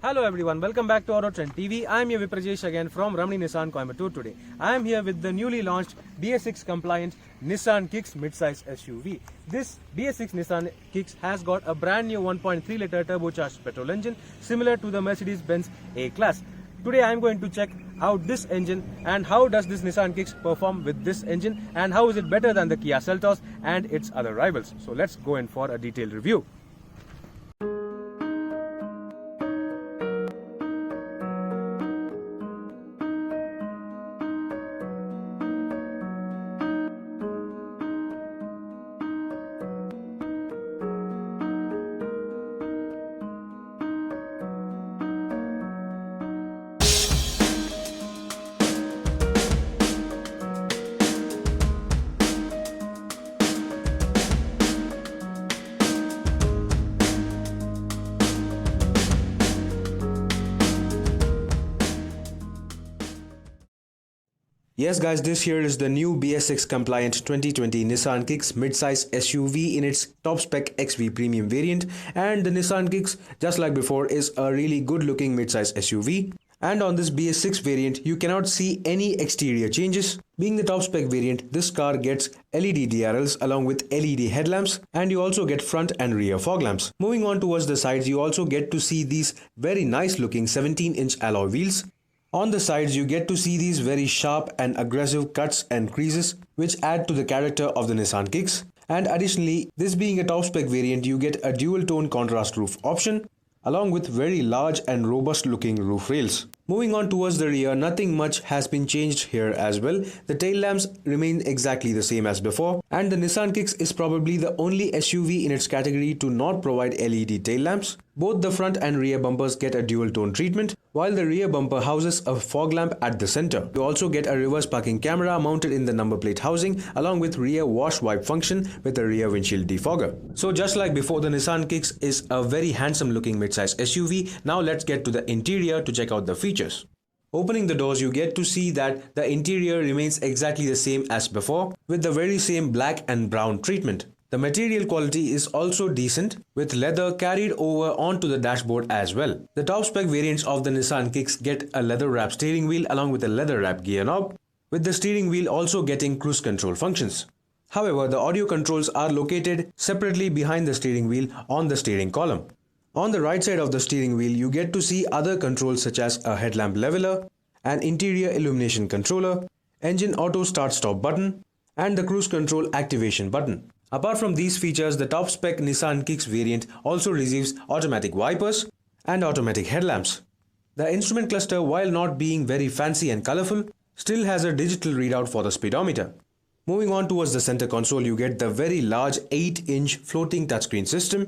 Hello everyone, welcome back to Auto Trend TV. I am your Viprajesh again from Ramani Nissan Coimbatore today. I am here with the newly launched BS6 compliant Nissan Kicks midsize SUV. This BS6 Nissan Kicks has got a brand new 1.3 litre turbocharged petrol engine similar to the Mercedes-Benz A-Class. Today I am going to check out this engine and how does this Nissan Kicks perform with this engine and how is it better than the Kia Seltos and its other rivals. So let's go in for a detailed review. Yes guys, this here is the new BS6 compliant 2020 Nissan Kicks midsize SUV in its top spec XV premium variant, and the Nissan Kicks, just like before, is a really good looking midsize SUV. And on this BS6 variant, you cannot see any exterior changes. Being the top spec variant, this car gets LED DRLs along with LED headlamps, and you also get front and rear fog lamps. Moving on towards the sides, you also get to see these very nice looking 17-inch alloy wheels. On the sides, you get to see these very sharp and aggressive cuts and creases which add to the character of the Nissan Kicks. And additionally, this being a top spec variant, you get a dual tone contrast roof option along with very large and robust looking roof rails. Moving on towards the rear, nothing much has been changed here as well. The tail lamps remain exactly the same as before, and the Nissan Kicks is probably the only SUV in its category to not provide LED tail lamps. Both the front and rear bumpers get a dual tone treatment, while the rear bumper houses a fog lamp at the center. You also get a reverse parking camera mounted in the number plate housing along with rear wash wipe function with a rear windshield defogger. So just like before, the Nissan Kicks is a very handsome looking midsize SUV. Now let's get to the interior to check out the features. Opening the doors, you get to see that the interior remains exactly the same as before with the very same black and brown treatment. The material quality is also decent, with leather carried over onto the dashboard as well. The top spec variants of the Nissan Kicks get a leather wrap steering wheel along with a leather wrap gear knob, with the steering wheel also getting cruise control functions. However, the audio controls are located separately behind the steering wheel on the steering column. On the right side of the steering wheel, you get to see other controls such as a headlamp leveler, an interior illumination controller, engine auto start-stop button, and the cruise control activation button. Apart from these features, the top spec Nissan Kicks variant also receives automatic wipers and automatic headlamps. The instrument cluster, while not being very fancy and colorful, still has a digital readout for the speedometer. Moving on towards the center console, you get the very large 8-inch floating touchscreen system,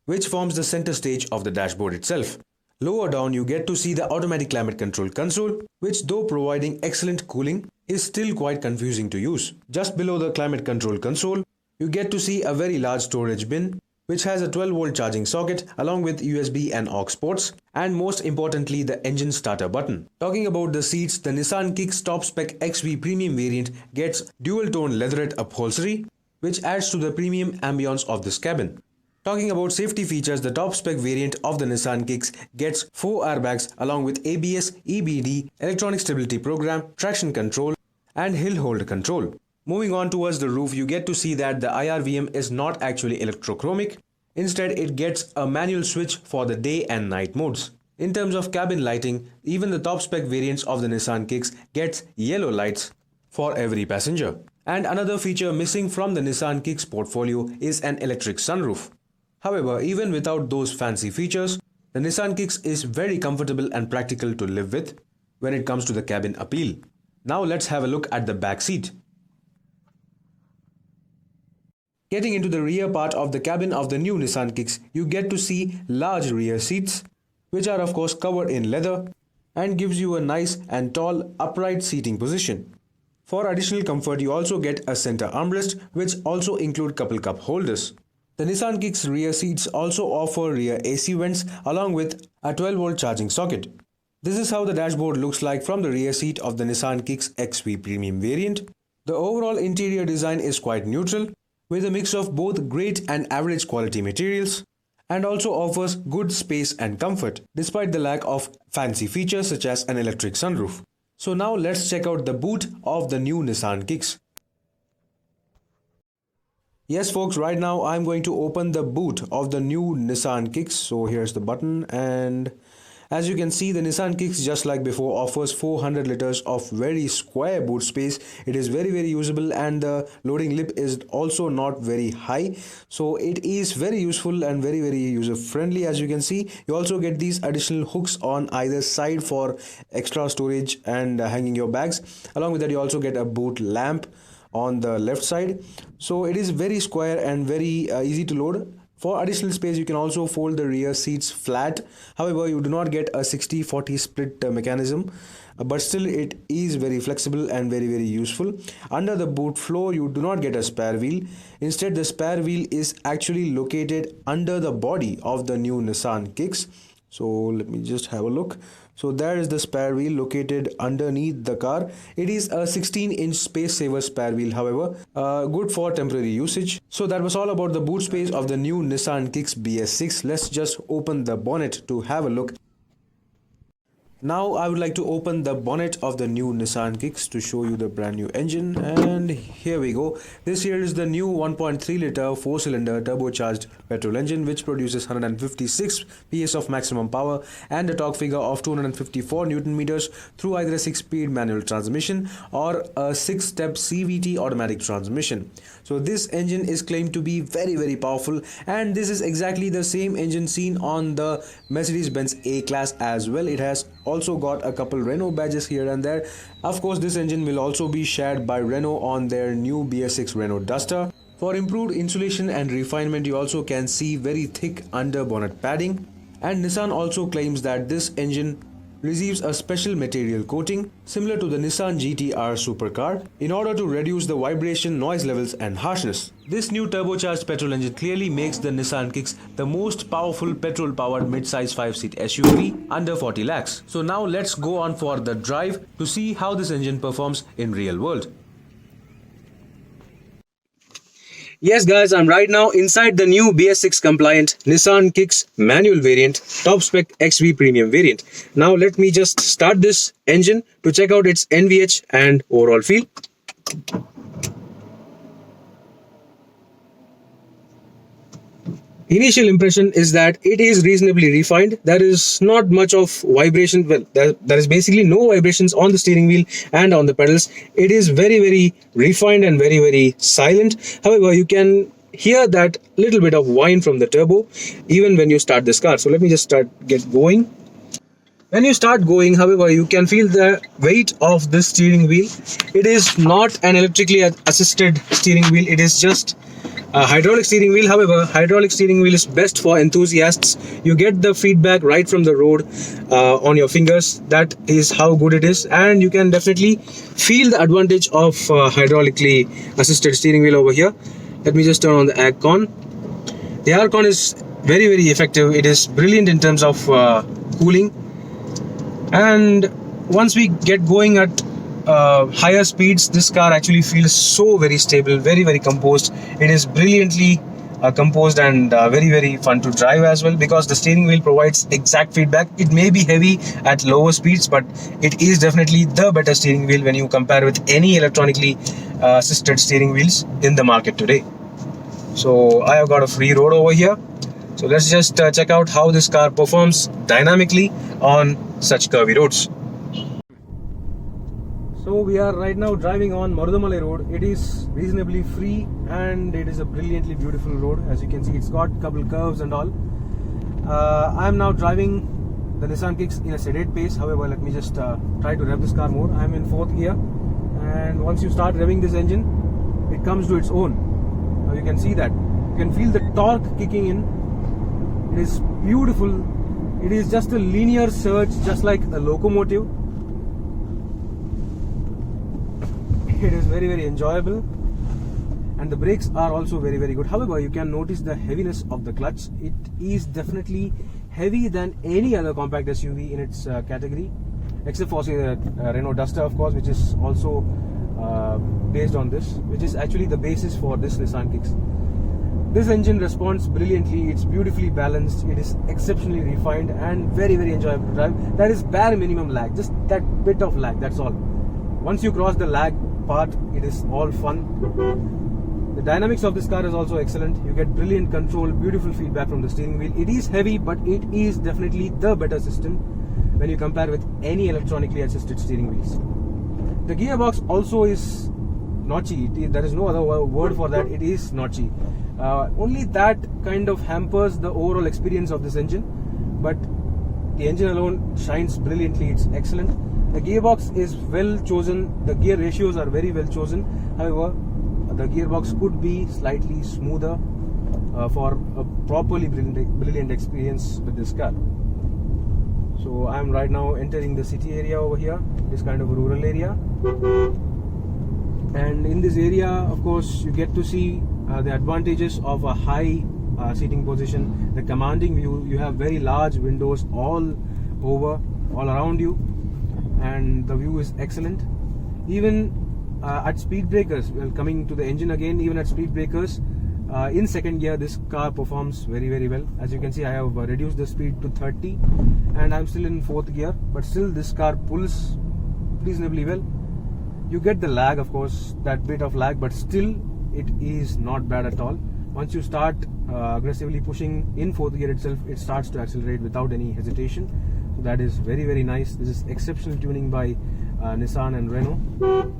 which forms the center stage of the dashboard itself. Lower down, you get to see the automatic climate control console, which though providing excellent cooling, is still quite confusing to use. Just below the climate control console, you get to see a very large storage bin, which has a 12-volt charging socket along with USB and aux ports, and most importantly the engine starter button. Talking about the seats, the Nissan Kicks top spec XV premium variant gets dual tone leatherette upholstery, which adds to the premium ambience of this cabin. Talking about safety features, the top spec variant of the Nissan Kicks gets 4 airbags along with ABS, EBD, electronic stability program, traction control, and hill hold control. Moving on towards the roof, you get to see that the IRVM is not actually electrochromic. Instead, it gets a manual switch for the day and night modes. In terms of cabin lighting, even the top spec variants of the Nissan Kicks gets yellow lights for every passenger. And another feature missing from the Nissan Kicks portfolio is an electric sunroof. However, even without those fancy features, the Nissan Kicks is very comfortable and practical to live with when it comes to the cabin appeal. Now let's have a look at the back seat. Getting into the rear part of the cabin of the new Nissan Kicks, you get to see large rear seats, which are of course covered in leather and gives you a nice and tall upright seating position. For additional comfort, you also get a center armrest, which also include couple cup holders. The Nissan Kicks rear seats also offer rear AC vents along with a 12-volt charging socket. This is how the dashboard looks like from the rear seat of the Nissan Kicks XV premium variant. The overall interior design is quite neutral, with a mix of both great and average quality materials, and also offers good space and comfort despite the lack of fancy features such as an electric sunroof. So now let's check out the boot of the new Nissan Kicks. Yes folks, right now I'm going to open the boot of the new Nissan Kicks. So here's the button, and as you can see, the Nissan Kicks, just like before, offers 400 liters of very square boot space. It is very usable, and the loading lip is also not very high. So it is very useful and very user friendly. As you can see, you also get these additional hooks on either side for extra storage and hanging your bags. Along with that, you also get a boot lamp on the left side. So it is very square and very easy to load. For additional space, you can also fold the rear seats flat. However, you do not get a 60-40 split mechanism, but still it is very flexible and very useful. Under the boot floor, you do not get a spare wheel. Instead, the spare wheel is actually located under the body of the new Nissan Kicks. So let me just have a look. So there is the spare wheel located underneath the car. It is a 16-inch space saver spare wheel, however, good for temporary usage. So that was all about the boot space of the new Nissan Kicks BS6. Let's just open the bonnet to have a look. Now I would like to open the bonnet of the new Nissan Kicks to show you the brand new engine, and here we go. This here is the new 1.3 liter 4-cylinder turbocharged petrol engine, which produces 156 PS of maximum power and a torque figure of 254 Newton meters through either a 6-speed manual transmission or a 6-step CVT automatic transmission. So this engine is claimed to be very powerful, and this is exactly the same engine seen on the Mercedes-Benz A-Class as well. It has also got a couple Renault badges here and there. Of course, this engine will also be shared by Renault on their new BS6 Renault Duster. For improved insulation and refinement, you also can see very thick under bonnet padding. And Nissan also claims that this engine receives a special material coating similar to the Nissan GT-R supercar in order to reduce the vibration, noise levels and harshness. This new turbocharged petrol engine clearly makes the Nissan Kicks the most powerful petrol-powered mid-size 5-seat SUV under 40 lakhs. So now let's go on for the drive to see how this engine performs in real world. Yes guys, I'm right now inside the new BS6 compliant Nissan Kicks manual variant, top spec XV premium variant. Now let me just start this engine to check out its NVH and overall feel. Initial impression is that it is reasonably refined. There is not much of vibration. Well, there is basically no vibrations on the steering wheel and on the pedals. It is very refined and very silent. However, you can hear that little bit of whine from the turbo even when you start this car. So let me just get going. When you start going, however, you can feel the weight of this steering wheel. It is not an electrically assisted steering wheel. It is just a hydraulic steering wheel. However, hydraulic steering wheel is best for enthusiasts. You get the feedback right from the road on your fingers. That is how good it is, and you can definitely feel the advantage of hydraulically assisted steering wheel over here. Let me just turn on the aircon. The aircon is very effective. It is brilliant in terms of cooling, and once we get going at higher speeds, this car actually feels so very stable, very composed. It is brilliantly composed and very fun to drive as well, because the steering wheel provides exact feedback. It may be heavy at lower speeds, but it is definitely the better steering wheel when you compare with any electronically assisted steering wheels in the market today. So I have got a free road over here, so let's just check out how this car performs dynamically on such curvy roads. So we are right now driving on Marudamalai road. It is reasonably free and it is a brilliantly beautiful road. As you can see, it's got a couple curves and all. I am now driving the Nissan Kicks in a sedate pace. However, let me just try to rev this car more. I am in 4th gear, and once you start revving this engine, it comes to its own. Now you can see that. You can feel the torque kicking in. It is beautiful. It is just a linear surge, just like a locomotive. It is very enjoyable, and the brakes are also very good. However, you can notice the heaviness of the clutch. It is definitely heavy than any other compact SUV in its category, except for say the Renault Duster, of course, which is also based on this, which is actually the basis for this Nissan Kicks. This engine responds brilliantly, it's beautifully balanced, it is exceptionally refined and very enjoyable to drive. There is bare minimum lag, just that bit of lag, that's all. Once you cross the lag part, it is all fun. The dynamics of this car is also excellent. You get brilliant control, beautiful feedback from the steering wheel. It is heavy, but it is definitely the better system when you compare with any electronically assisted steering wheels. The gearbox also is notchy. There is no other word for that. It is notchy. Only that kind of hampers the overall experience of this engine, but the engine alone shines brilliantly. It's excellent. The gearbox is well chosen. The gear ratios are very well chosen. However, the gearbox could be slightly smoother for a properly brilliant experience with this car. So I am right now entering the city area over here. It is kind of a rural area, and in this area, of course, you get to see the advantages of a high seating position, the commanding view. You have very large windows all around you, and the view is excellent. Even at speed breakers, well, coming to the engine again, even at speed breakers, in second gear, this car performs very well. As you can see, I have reduced the speed to 30 and I'm still in fourth gear, but still this car pulls reasonably well. You get the lag, of course, that bit of lag, but still it is not bad at all. Once you start aggressively pushing in fourth gear itself, it starts to accelerate without any hesitation. So that is very nice. This is exceptional tuning by Nissan and Renault.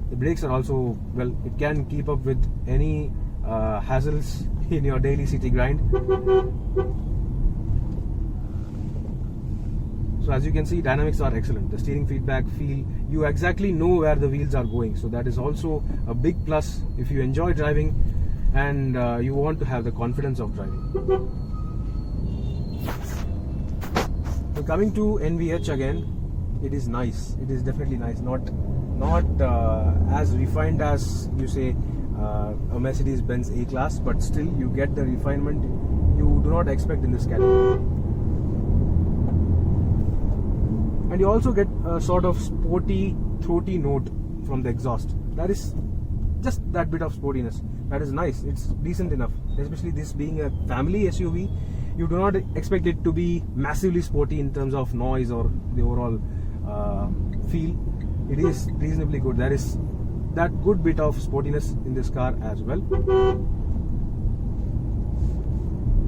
The brakes are also, well, it can keep up with any hassles in your daily city grind. So as you can see, dynamics are excellent. The steering feedback feel, you exactly know where the wheels are going. So that is also a big plus if you enjoy driving and you want to have the confidence of driving. So coming to NVH again, it is nice. It is definitely nice. Not as refined as, you say, a Mercedes-Benz A-Class, but still you get the refinement you do not expect in this category. And you also get a sort of sporty, throaty note from the exhaust. That is just that bit of sportiness. That is nice. It's decent enough. Especially this being a family SUV, you do not expect it to be massively sporty in terms of noise or the overall feel. It is reasonably good. There is that good bit of sportiness in this car as well.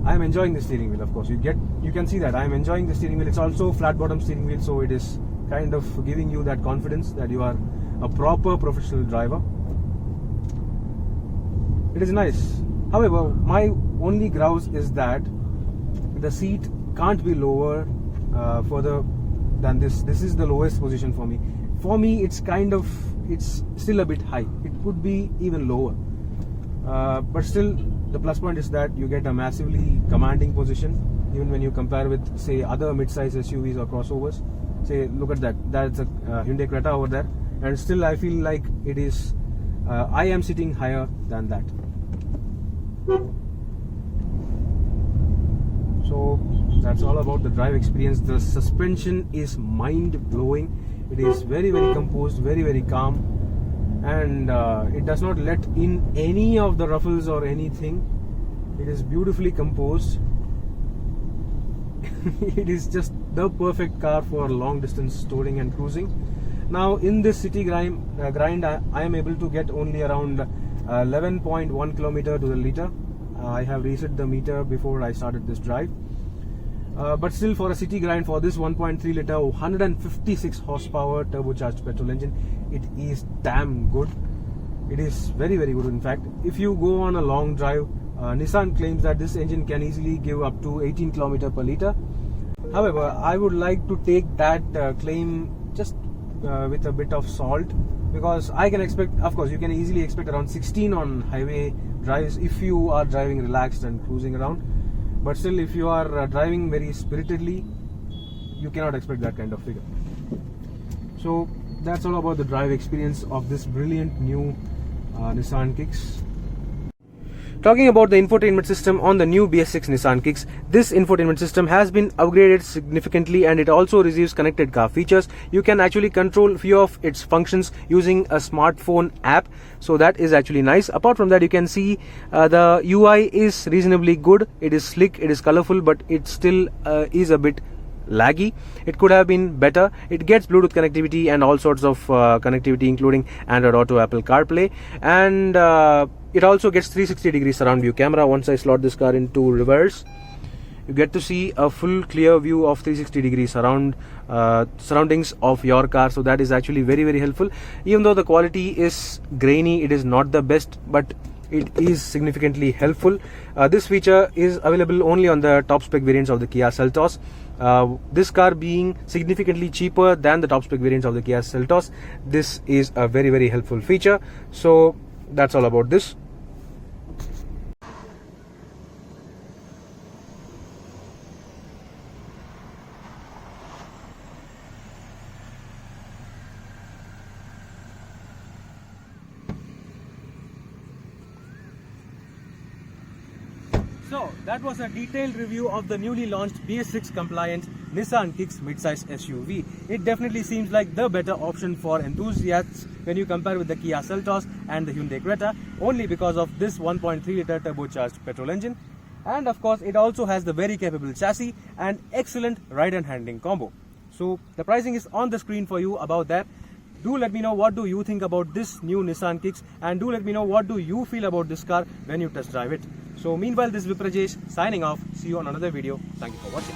I am enjoying the steering wheel, of course. You can see that I am enjoying the steering wheel. It's also flat bottom steering wheel, so it is kind of giving you that confidence that you are a proper professional driver. It is nice. However, my only grouse is that the seat can't be lower further than this. This is the lowest position for me. For me, it's still a bit high. It could be even lower, but still the plus point is that you get a massively commanding position even when you compare with, say, other mid-size SUVs or crossovers. Say, look at that, that's a Hyundai Creta over there, and still I feel like it is I am sitting higher than that. So that's all about the drive experience. The suspension is mind-blowing. It is very composed, very calm, and it does not let in any of the ruffles or anything. It is beautifully composed. It is just the perfect car for long distance touring and cruising. Now in this city grind I am able to get only around 11.1 kilometer to the liter. I have reset the meter before I started this drive. But still, for a city grind, for this 1.3 liter 156 horsepower turbocharged petrol engine, it is damn good. It is very good. In fact, if you go on a long drive, Nissan claims that this engine can easily give up to 18 km per liter. However, I would like to take that claim just with a bit of salt, because I can expect, of course, you can easily expect around 16 on highway drives if you are driving relaxed and cruising around. But still, if you are driving very spiritedly, you cannot expect that kind of figure. So that's all about the drive experience of this brilliant new Nissan Kicks. Talking about the infotainment system on the new BS6 Nissan Kicks, this infotainment system has been upgraded significantly and it also receives connected car features. You can actually control few of its functions using a smartphone app, so that is actually nice. Apart from that, you can see the UI is reasonably good. It is slick, it is colorful, but it still is a bit laggy. It could have been better. It gets Bluetooth connectivity and all sorts of connectivity, including Android Auto, Apple CarPlay, and it also gets 360-degree surround view camera. Once I slot this car into reverse, you get to see a full clear view of 360-degree surroundings of your car, so that is actually very helpful. Even though the quality is grainy, it is not the best, but it is significantly helpful. This feature is available only on the top spec variants of the Kia Seltos. This car being significantly cheaper than the top spec variants of the Kia Seltos, this is a very helpful feature. So that's all about this. So that was a detailed review of the newly launched BS6 compliant Nissan Kicks midsize SUV. It definitely seems like the better option for enthusiasts when you compare with the Kia Seltos and the Hyundai Creta, only because of this 1.3 litre turbocharged petrol engine. And of course, it also has the very capable chassis and excellent ride and handling combo. So the pricing is on the screen for you about that. Do let me know what do you think about this new Nissan Kicks, and do let me know what do you feel about this car when you test drive it. So meanwhile, this is Viprajesh signing off. See you on another video. Thank you for watching.